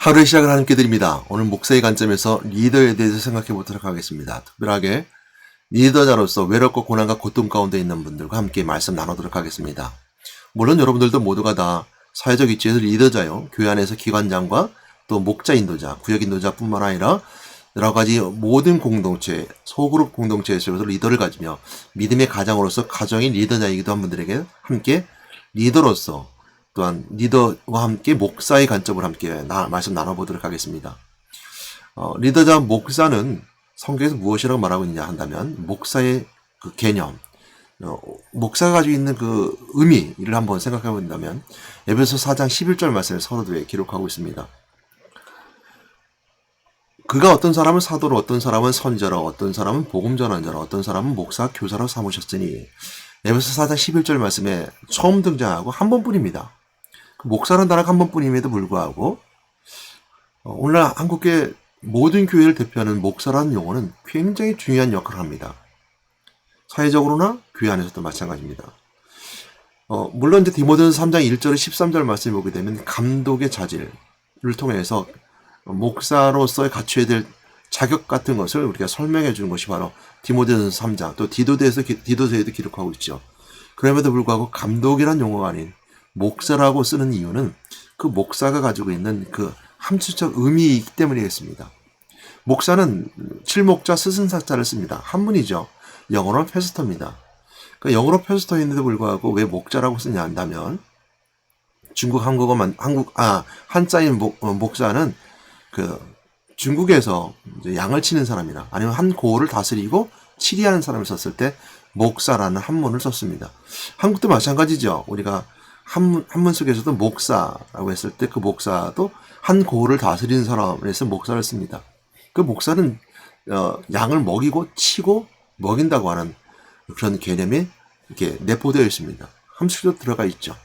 하루의 시작을 함께 드립니다. 오늘 목사의 관점에서 리더에 대해서 생각해 보도록 하겠습니다. 특별하게 리더자로서 외롭고 고난과 고통 가운데 있는 분들과 함께 말씀 나누도록 하겠습니다. 물론 여러분들도 모두가 다 사회적 위치에서 리더자요. 교회 안에서 기관장과 또 목자 인도자, 구역 인도자뿐만 아니라 여러 가지 모든 공동체, 소그룹 공동체에서도 리더를 가지며 믿음의 가장으로서 가정의 리더자이기도 한 분들에게 함께 리더로서 또한 리더와 함께 목사의 관점을 함께 말씀 나눠보도록 하겠습니다. 리더자 목사는 성경에서 무엇이라고 말하고 있냐 한다면 목사의 그 개념, 목사가 가지고 있는 그 의미를 한번 생각해 본다면 에베소 4장 11절 말씀을 서로도에 기록하고 있습니다. 그가 어떤 사람은 사도로, 어떤 사람은 선자로, 어떤 사람은 복음 전환자로, 어떤 사람은 목사, 교사로 삼으셨으니 에베소 4장 11절 말씀에 처음 등장하고 한 번뿐입니다. 목사라는 단어가 한 번뿐임에도 불구하고 오늘날 한국의 모든 교회를 대표하는 목사라는 용어는 굉장히 중요한 역할을 합니다. 사회적으로나 교회 안에서도 마찬가지입니다. 물론 이제 디모데전서 3장 1절에 13절 말씀을 보게 되면 감독의 자질을 통해서 목사로서의 갖춰야 될 자격 같은 것을 우리가 설명해 주는 것이 바로 디모데전서 3장, 또 디도서에도 기록하고 있죠. 그럼에도 불구하고 감독이란 용어가 아닌 목사라고 쓰는 이유는 그 목사가 가지고 있는 그 함축적 의미이기 때문이겠습니다. 목사는 칠목자 스승사자를 씁니다. 한문이죠. 영어로 패스터입니다. 그러니까 영어로 패스터인데도 불구하고 왜 목자라고 쓰냐 한다면 중국 한자인 목사는 그 중국에서 이제 양을 치는 사람이나 아니면 한 고을을 다스리고 치리하는 사람을 썼을 때 목사라는 한문을 썼습니다. 한국도 마찬가지죠. 우리가 한문 속에서도 목사라고 했을 때 그 목사도 한 고을을 다스리는 사람에서 목사를 씁니다. 그 목사는 양을 먹이고 치고 먹인다고 하는 그런 개념이 이렇게 내포되어 있습니다. 함축적으로 들어가 있죠.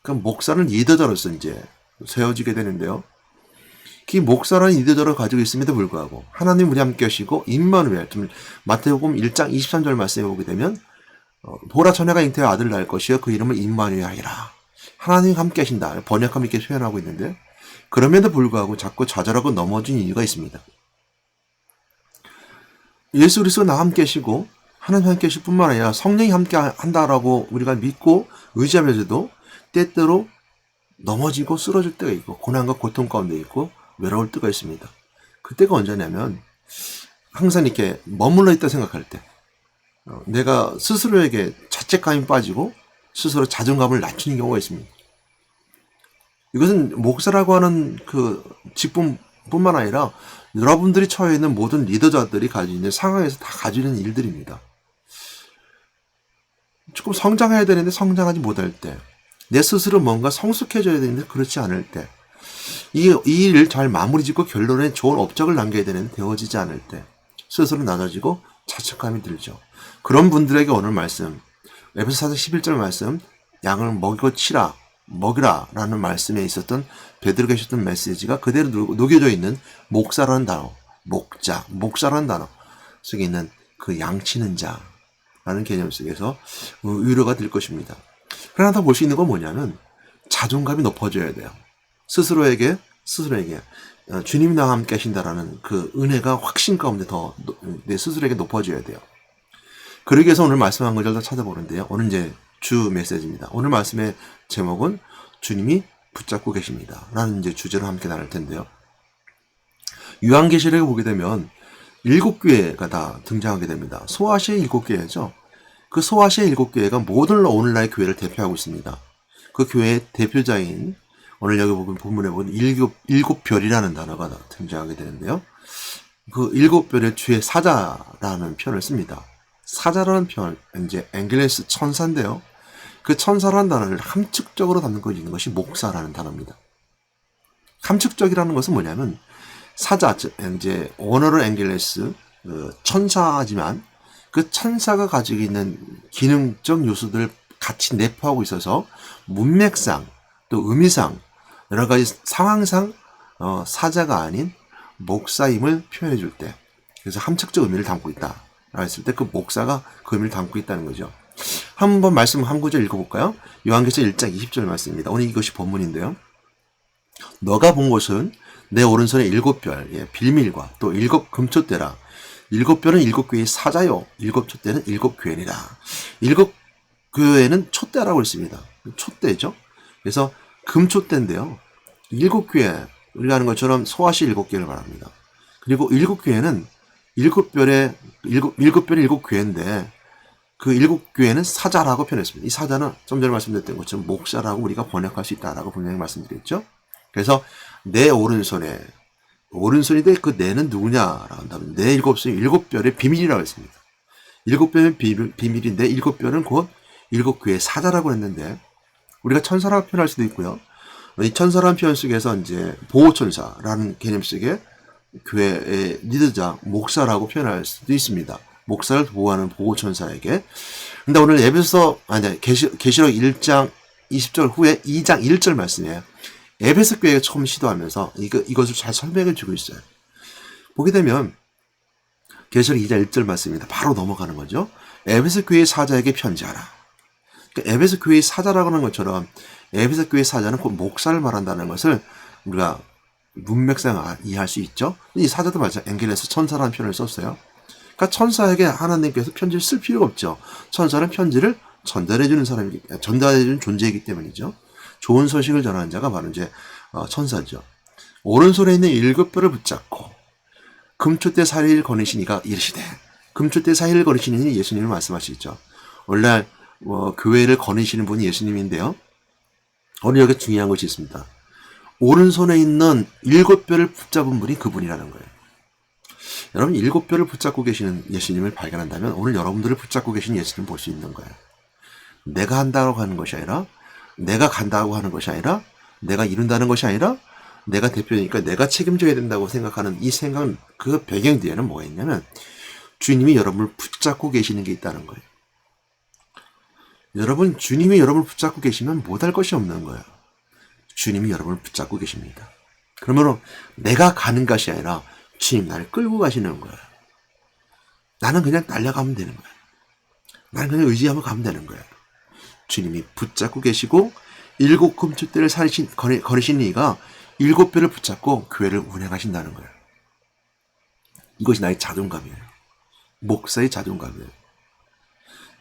그럼 목사는 리더자로서 이제 세워지게 되는데요. 그 목사라는 리더자를 가지고 있음에도 불구하고 하나님 우리 함께 하시고 임마누엘, 마태복음 1장 23절 말씀에 보게 되면 보라 처녀가 잉태하여 아들을 낳을 것이요 그 이름을 임마누엘 하리라. 하나님 함께 하신다. 번역하면 이렇게 표현하고 있는데 그럼에도 불구하고 자꾸 좌절하고 넘어진 이유가 있습니다. 예수 그리스도가 나와 함께 하시고 하나님 함께 하실 뿐만 아니라 성령이 함께 한다라고 우리가 믿고 의지하면서도 때때로 넘어지고 쓰러질 때가 있고 고난과 고통 가운데 있고 외로울 때가 있습니다. 그때가 언제냐면 항상 이렇게 머물러 있다 생각할 때 내가 스스로에게 자책감이 빠지고 스스로 자존감을 낮추는 경우가 있습니다. 이것은 목사라고 하는 그 직분뿐만 아니라 여러분들이 처해 있는 모든 리더자들이 가지고 있는 상황에서 다 가지고 있는 일들입니다. 조금 성장해야 되는데 성장하지 못할 때, 내 스스로 뭔가 성숙해져야 되는데 그렇지 않을 때, 이 일을 잘 마무리 짓고 결론에 좋은 업적을 남겨야 되는데 되어지지 않을 때 스스로 낮아지고 자책감이 들죠. 그런 분들에게 오늘 말씀, 에베소 4장 11절 말씀, 양을 먹이고 치라, 먹이라 라는 말씀에 있었던 베드로가 주셨던 메시지가 그대로 녹여져 있는 목사라는 단어, 목사라는 단어 속에 있는 그 양치는 자라는 개념 속에서 위로가 될 것입니다. 그러나 더 볼 수 있는 건 뭐냐면 자존감이 높아져야 돼요. 스스로에게 주님이 나와 함께 하신다라는 그 은혜가 확신 가운데 더 내 스스로에게 높아져야 돼요. 그러기 위해서 오늘 말씀 한 구절 더 찾아보는데요. 오늘 이제 주 메시지입니다. 오늘 말씀의 제목은 주님이 붙잡고 계십니다. 라는 이제 주제로 함께 나눌 텐데요. 요한계시록에 보게 되면 7교회가 다 등장하게 됩니다. 소아시아의 7교회죠. 그 소아시아의 7교회가 모든 오늘날의 교회를 대표하고 있습니다. 그 교회의 대표자인 오늘 여기 본문에 보면 7별이라는 단어가 등장하게 되는데요. 그 7별의 주의 사자라는 표현을 씁니다. 사자라는 표현, 이제 앵겔레스 천사인데요. 그 천사라는 단어를 함축적으로 담고 있는 것이 목사라는 단어입니다. 함축적이라는 것은 뭐냐면 사자, 이제 원어로 앵겔레스, 천사지만 그 천사가 가지고 있는 기능적 요소들을 같이 내포하고 있어서 문맥상 또 의미상 여러 가지 상황상 사자가 아닌 목사임을 표현해 줄 때, 그래서 함축적 의미를 담고 있다 라고 했을 때 그 목사가 그 의미를 담고 있다는 거죠. 한번 말씀 한 구절 읽어볼까요? 요한계시록 1장 20절 말씀입니다. 오늘 이것이 본문인데요. 너가 본 것은 내 오른손에 일곱 별, 빌밀과 또 일곱 금촛대라. 일곱 별은 일곱 교회의 사자요. 일곱 촛대는 일곱 교회니라. 일곱 교회는 촛대라고 했습니다. 촛대죠. 그래서 금촛대인데요. 일곱 교회, 우리가 아는 것처럼 소아시 일곱 개를 말합니다. 그리고 일곱 교회는 일곱 별의 일곱 교회인데 그 일곱 교회는 사자라고 표현했습니다. 이 사자는 좀 전에 말씀드렸던 것처럼 목사라고 우리가 번역할 수 있다라고 분명히 말씀드렸죠. 그래서 내 오른손인데 그 내는 누구냐라고 한다면 내 일곱 별의 비밀이라고 했습니다. 일곱 별은 비밀인데 일곱 별은 곧 일곱 교회의 사자라고 했는데 우리가 천사라고 표현할 수도 있고요. 이 천사라는 표현 속에서 이제 보호천사라는 개념 속에 교회의 리더자, 목사라고 표현할 수도 있습니다. 목사를 보호하는 보호천사에게. 근데 오늘 계시록 1장 20절 후에 2장 1절 말씀이에요. 에베소 교회가 처음 시도하면서 이것을 잘 설명해 주고 있어요. 보게 되면 계시록 2장 1절 말씀입니다. 바로 넘어가는 거죠. 에베소 교회의 사자에게 편지하라. 그러니까 에베소 교회의 사자라고 하는 것처럼 에베소 교회의 사자는 곧 목사를 말한다는 것을 우리가 문맥상 이해할 수 있죠. 이 사자도 마찬가지 엔겔에서 천사라는 표현을 썼어요. 그러니까 천사에게 하나님께서 편지를 쓸 필요가 없죠. 천사는 편지를 전달해주는 존재이기 때문이죠. 좋은 소식을 전하는 자가 바로 이제 천사죠. 오른손에 있는 일곱 별을 붙잡고 금촛대 사이를 거니시니가 이르시되, 금촛대 사이를 거니시니 예수님을 말씀하시죠. 원래 교회를 거니시는 분이 예수님인데요. 오늘 여기 중요한 것이 있습니다. 오른손에 있는 일곱 별을 붙잡은 분이 그분이라는 거예요. 여러분, 일곱 별을 붙잡고 계시는 예수님을 발견한다면 오늘 여러분들을 붙잡고 계신 예수님을 볼 수 있는 거예요. 내가 한다고 하는 것이 아니라, 내가 간다고 하는 것이 아니라, 내가 이룬다는 것이 아니라, 내가 대표니까 내가 책임져야 된다고 생각하는 이 생각은 그 배경 뒤에는 뭐가 있냐면 주님이 여러분을 붙잡고 계시는 게 있다는 거예요. 여러분, 주님이 여러분을 붙잡고 계시면 못할 것이 없는 거예요. 주님이 여러분을 붙잡고 계십니다. 그러므로 내가 가는 것이 아니라 주님 나를 끌고 가시는 거예요. 나는 그냥 날려가면 되는 거예요. 나는 그냥 의지하면 가면 되는 거예요. 주님이 붙잡고 계시고 일곱 금촛대를 거리신 이가 일곱 별을 붙잡고 교회를 운행하신다는 거예요. 이것이 나의 자존감이에요. 목사의 자존감이에요.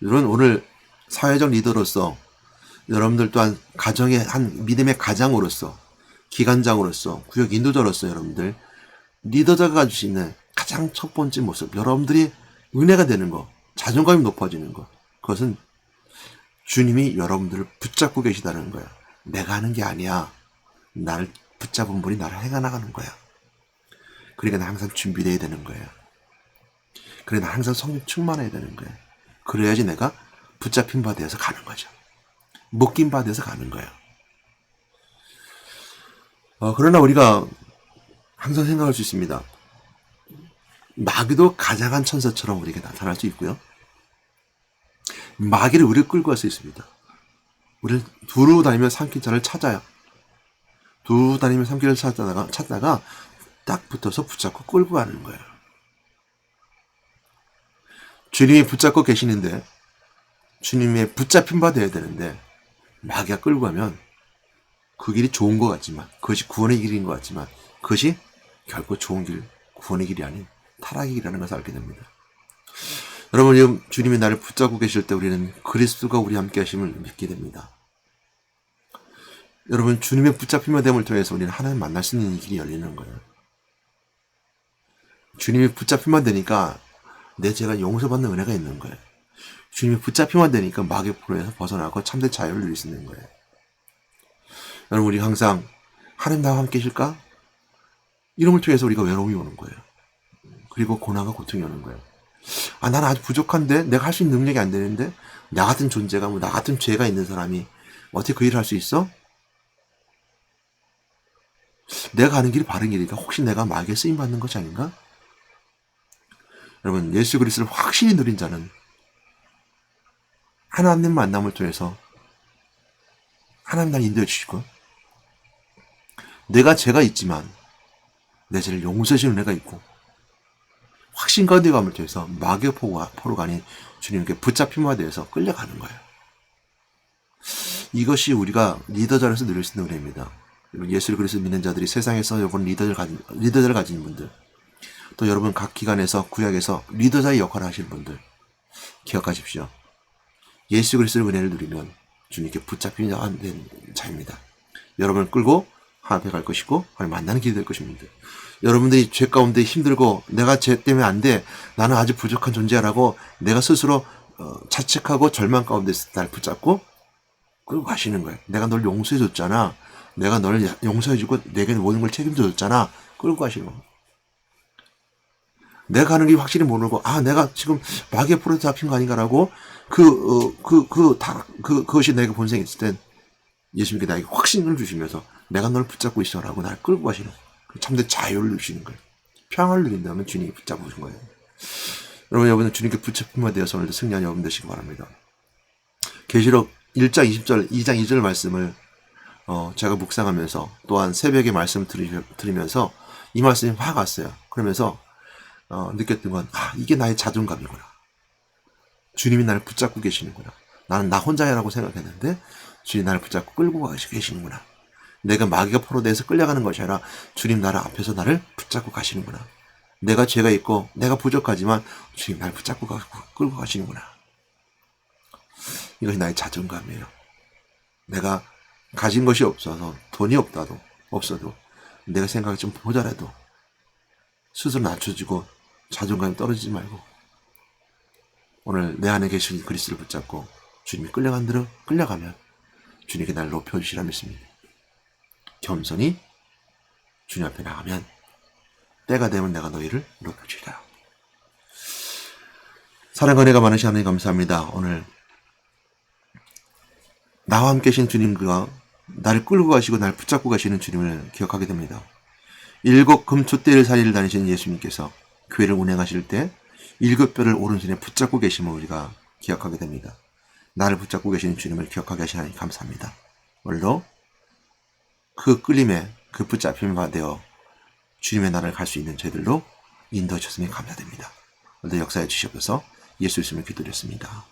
여러분, 오늘 사회적 리더로서 여러분들 또한 가정의 한 믿음의 가장으로서, 기관장으로서, 구역 인도자로서 여러분들 리더자가 가질 수 있는 가장 첫 번째 모습, 여러분들이 은혜가 되는 것, 자존감이 높아지는 것, 그것은 주님이 여러분들을 붙잡고 계시다는 거야. 내가 하는 게 아니야. 나를 붙잡은 분이 나를 행해나가는 거야. 그러니까 나 항상 준비되어야 되는 거예요. 그래, 나 항상 성령 충만해야 되는 거예요. 그래야지 내가 붙잡힌 바 되어서 가는 거죠. 묶인 바 되어서 가는 거예요. 그러나 우리가 항상 생각할 수 있습니다. 마귀도 가장한 천사처럼 우리에게 나타날 수 있고요. 마귀를 우리를 끌고 갈 수 있습니다. 우리를 두루 다니며 삼킨 자를 찾아요. 두루 다니며 삼킨을 찾다가 딱 붙어서 붙잡고 끌고 가는 거예요. 주님이 붙잡고 계시는데, 주님의 붙잡힌 바 되어야 되는데 마귀가 끌고 가면 그 길이 좋은 것 같지만, 그것이 구원의 길인 것 같지만 그것이 결코 좋은 길, 구원의 길이 아닌 타락의 길이라는 것을 알게 됩니다. 여러분, 주님이 나를 붙잡고 계실 때 우리는 그리스도가 우리 함께 하심을 믿게 됩니다. 여러분, 주님의 붙잡힘과 됨을 통해서 우리는 하나님 만날 수 있는 이 길이 열리는 거예요. 주님이 붙잡힘만 되니까 내 죄가 용서받는 은혜가 있는 거예요. 주님이 붙잡힘만 되니까 마귀의 포로에서 벗어나고 참된 자유를 누릴 수 있는 거예요. 여러분, 우리 항상 하나님 나와 함께 계실까? 이런 걸 통해서 우리가 외로움이 오는 거예요. 그리고 고난과 고통이 오는 거예요. 나는 아주 부족한데, 내가 할 수 있는 능력이 안 되는데, 나 같은 존재가, 나 같은 죄가 있는 사람이 어떻게 그 일을 할 수 있어? 내가 가는 길이 바른 길이니까 혹시 내가 마귀에 쓰임받는 것이 아닌가? 여러분, 예수 그리스도를 확실히 누린 자는 하나님 만남을 통해서 하나님 날 인도해 주시고, 내가 죄가 있지만 내 죄를 용서해 주는 은혜가 있고, 확신 가운데 감을 통해서 마귀의 포로가 아닌 주님께 붙잡힘과 되어서 끌려가는 거예요. 이것이 우리가 리더 자리에서 누릴 수 있는 은혜입니다. 예수 그리스도 믿는 자들이 세상에서 여러분 리더를 가진 분들, 또 여러분 각 기관에서 구약에서 리더자의 역할을 하시는 분들 기억하십시오. 예수 그리스도의 은혜를 누리면 주님께 붙잡히지 않는 자입니다. 여러분을 끌고 하나님 앞에 갈 것이고 하나님 만나는 길이 될 것입니다. 여러분들이 죄 가운데 힘들고 내가 죄 때문에 안 돼, 나는 아주 부족한 존재라고 내가 스스로 자책하고 절망 가운데 날 붙잡고 끌고 가시는 거예요. 내가 널 용서해 줬잖아. 내가 널 용서해 주고 내게 모든 걸 책임져 줬잖아. 끌고 가시는 거예요. 내가 가는 길 확실히 모르고, 내가 지금 마귀의 포로에 잡힌 거 아닌가라고, 그것이 내게 본성이 있을 땐 예수님께 나에게 확신을 주시면서 내가 널 붙잡고 있어라고 날 끌고 가시는 거예요. 참된 자유를 누리시는 거예요. 평화를 누린다면 주님이 붙잡으신 거예요. 여러분은 주님께 붙잡힘만 되어서 오늘도 승리한 여러분 되시기 바랍니다. 계시록 1장 20절, 2장 2절 말씀을 제가 묵상하면서 또한 새벽에 말씀 들으면서 이 말씀이 확 왔어요. 그러면서 느꼈던 건 이게 나의 자존감이구나. 주님이 나를 붙잡고 계시는구나. 나는 나 혼자야라고 생각했는데 주님이 나를 붙잡고 끌고 계시는구나. 내가 마귀가 포로돼서 끌려가는 것이 아니라 주님 나를 앞에서 나를 붙잡고 가시는구나. 내가 죄가 있고 내가 부족하지만 주님 나를 붙잡고 끌고 가시는구나. 이것이 나의 자존감이에요. 내가 가진 것이 없어서 돈이 없어도 내가 생각이 좀 모자라도 스스로 낮춰지고 자존감이 떨어지지 말고 오늘 내 안에 계신 그리스도를 붙잡고 주님이 끌려간 대로 끌려가면 주님께 나를 높여주시라 믿습니다. 겸손히 주님 앞에 나가면 때가 되면 내가 너희를 높여주리라. 사랑과 은혜가 많으신 하나님 감사합니다. 오늘 나와 함께 계신 주님과 나를 끌고 가시고 나를 붙잡고 가시는 주님을 기억하게 됩니다. 7 금토대를 사이를 다니신 예수님께서 교회를 운행하실 때 7뼈를 오른손에 붙잡고 계심을 우리가 기억하게 됩니다. 나를 붙잡고 계시는 주님을 기억하게 하시니 하나님 감사합니다. 오늘도 그 끌림에 그 붙잡힘을 받아 주님의 나라를 갈 수 있는 저희들로 인도해 주셨으니 감사드립니다. 오늘도 역사해 주시옵소서. 예수 이름으로 기도드렸습니다.